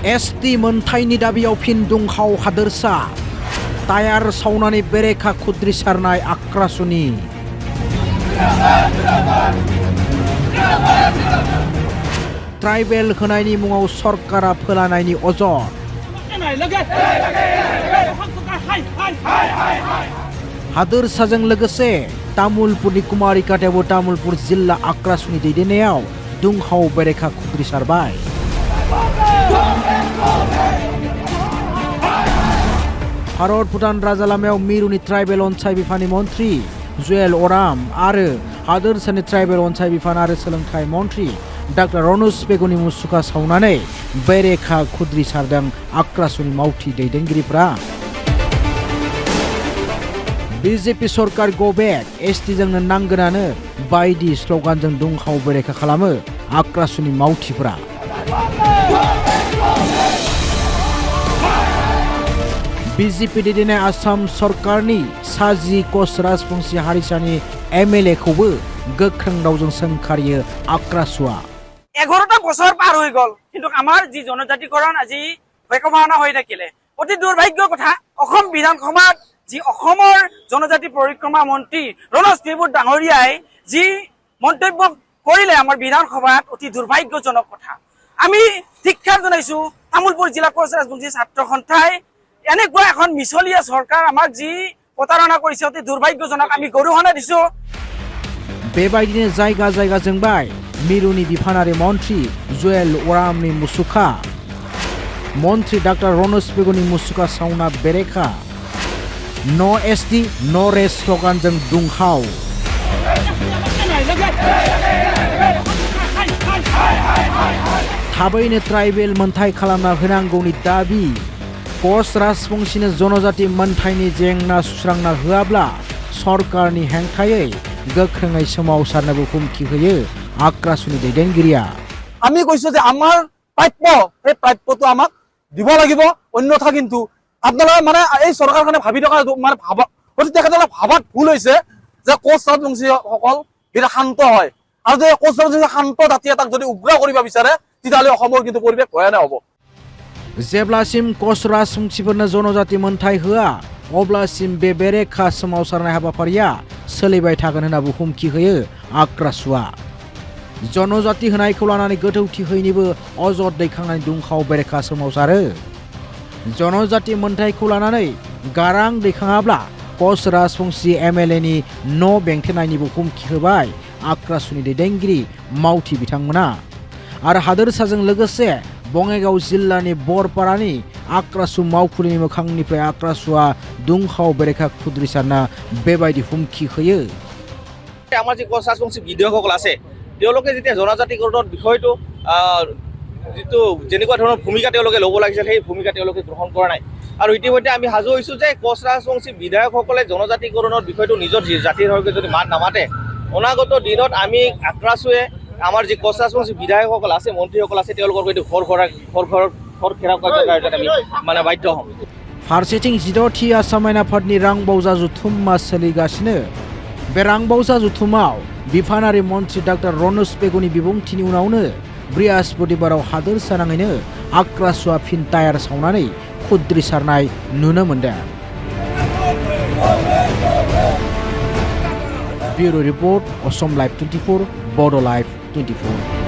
ST मोनथायनि दाबियाव फिन दुंहाव हादोरसा टायार सावनानै बेरेखा खुद्रिसारनाय आक्रासुनि ट्राइबेल होनायनि मुङाव सरकारा फोलानायनि अजद हादोरसाजों लोगोसे तामुलपुरनि कुमारी काटायावबो तामुलपुर जिल्ला आक्रासुनि दैदेननायाव दुंहाव बेरेखा खुद्रिसारबाय। भारत भुटान राजा लामायाव मिरुनि ट्राइबेल अनसाय बिफाननि मन्त्रि जुएल अराम आरो हादोरसानि ट्राइबेल अनसाय बिफान आरो सोलोंथाइ मन्त्रि डाक्टर रनस बेगनि मुसुखा सावनानै बेरेखा खुद्रिसारदों आक्रासुनि मावथि दैदेनगिरिफ्रा। बीजेपी सरकार गो बेक एसटिजोंनो नांगोनानो बायदि स्लगानजों दुंहाव बेरेखा खालामो आक्रासुनि मावथिफोरा। बीजेपी दैदेननाय आसाम सरकारनि साजि कच राजबंशी हारिसानि एमएलए खौबो गोख्रों रावजों सोंखारियो आक्रासुआ। 11টা বছর পার হৈ গল কিন্তু আমাৰ যি জনজাতিকৰণ আজি ভয়কভাৱনা হৈ থাকিলে অতি দুৰ্ভাগ্যৰ কথা। অসম বিধানসভাত যি অসমৰ জনজাতি পৰিক্ৰমা মন্ত্ৰী ৰনজ পেগুৰ ডাঙৰীয়াই যি মন্তব্য কৰিলে আমাৰ বিধানসভাত অতি দুৰ্ভাগ্যজনক কথা। আমি ধিক্কাৰ জনাইছো তামুলপুৰ জিলা কচ ৰাজবংশী ছাত্ৰ সন্থাই এনেকুৱা এখন মিছলীয়া চৰকাৰ আমাক যি প্ৰতাৰণা কৰিছে অতি দুৰ্ভাগ্যজনক। আমি গৰুহনা দিছো। बेबायदिनो जायगा जायगा जोंबाय मिरुनि बिफानारि मन्त्रि जुएल अरामनि मुसुखा मन्त्रि डाक्टर रनस बेगनि मुसुखा सावना बेरेखा नो एसटि नो रेस स्लगानजों दुंहाव। थाबैनो ट्राइबेल मोनथाय खालामना होनांगौनि दाबि कच राजबंशीनो जनजाति मोनथायनि जेंना सुस्रांना होआब्ला सरकारनि हेंथायै गोख्रोङै सोमावसारनोबो हुमखि होयो आक्रासुनि दैदेनगिरिया। আমি কৈছো যে আমাৰ প্ৰাপ্য এই প্ৰাপ্যটো আমাক দিব লাগিব, অন্যথা কিন্তু আপোনালোকে মানে এই চৰকাৰখনে ভাবি থকা মানে তেখেতসকলে ভাবাত ভুল হৈছে যে কোচ ৰাজবংশীসকল এটা শান্ত হয় আৰু যে কোচ ৰাজবংশী শান্ত জাতি এটাক যদি উগ্ৰ কৰিব বিচাৰে তেতিয়াহ'লে অসমৰ কিন্তু পৰিৱেশ ভয়ানক হ'ব। जेब्लासिम कच राजबंशीफोरनो जनजाति मोनथाय होआ अब्लासिम बे बेरेखा सोमावसारनाय हाबाफारिया सोलिबाय थागोन होननाबो हुमखि होयो आक्रासुआ। जनजाति होनायखौ लानानै गोथौथि होयैनिबो अजद दैखांनानै दुंहाव बेरेखा सोमावसारो। जनजाति मोनथायखौ लानानै गारां दैखाङाब्ला कच राजबंशी एमएलएनि न' बेंथेनायनिबो हुमखि होबाय आक्रासुनि दैदेनगिरि मावथि बिथांमोना। आरो हादोरसाजों लोगोसे बङाइगाव जिल्लानि बरपारानि आक्रासु मावखुलिनि मोखांनिफ्राय आक्रासुआ दुंहाव बेरेखा खुद्रिसारना बेबायदि हुमखि होयो। আমাৰ যি কচ ৰাজবংশী বিধায়কসকল আছে তেওঁলোকে যেতিয়া জনজাতিকৰণৰ বিষয়টো যিটো যেনেকুৱা ধৰণৰ ভূমিকা তেওঁলোকে ল'ব লাগিছিল সেই ভূমিকা তেওঁলোকে গ্ৰহণ কৰা নাই। আৰু ইতিমধ্যে আমি সাজু হৈছোঁ যে কচ ৰাজবংশী বিধায়কসকলে জনজাতিকৰণৰ বিষয়টো নিজৰ জাতিৰ হকে যদি মাত নামাতে অনাগত দিনত আমি আক্ৰাসুৱে আমাৰ যি কচ ৰাজবংশী বিধায়কসকল আছে মন্ত্ৰীসকল আছে তেওঁলোকৰ কিন্তু ঘৰ খেৰাव কাৰ্যত আমি মানে বাধ্য হ'ম। फारसेथिं 16थि आसाम आयेन आफादनि रांबावजा जुथुमा सोलिगासिनो। बे रांबावजा जुथुमाव बिफानारि मन्त्रि डाक्टर रनस बेगनि बिबुंथिनि उनावनो बृहस्पतिबाराव हादोरसा नाङैनो आक्रासुआ फिन टायार सावनानै खुद्रिसारनाय नुनो मोनदों। ब्यूरो रिपोर्ट असम लाइव 24 बड' लाइव 24।